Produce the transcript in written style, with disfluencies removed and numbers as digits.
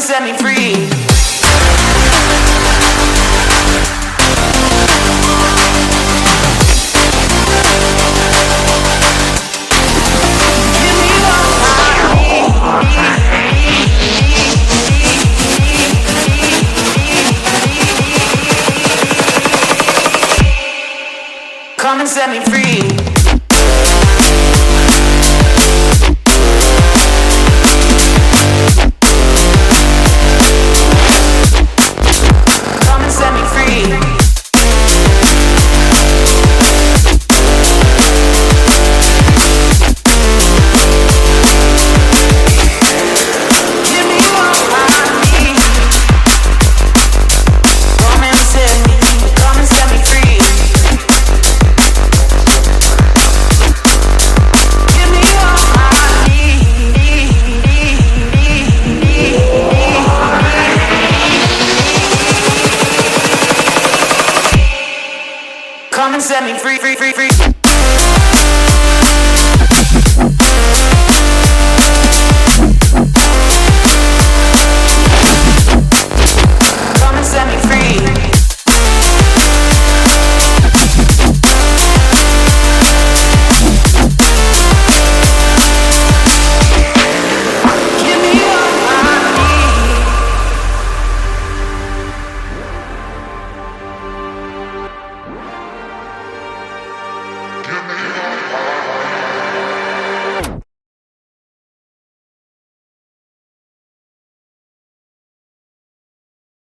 set me free. Come and set me free. Come and set me free. Give me what I need. Come and set me free. Give me what I need. Come and set me free, free, free, free.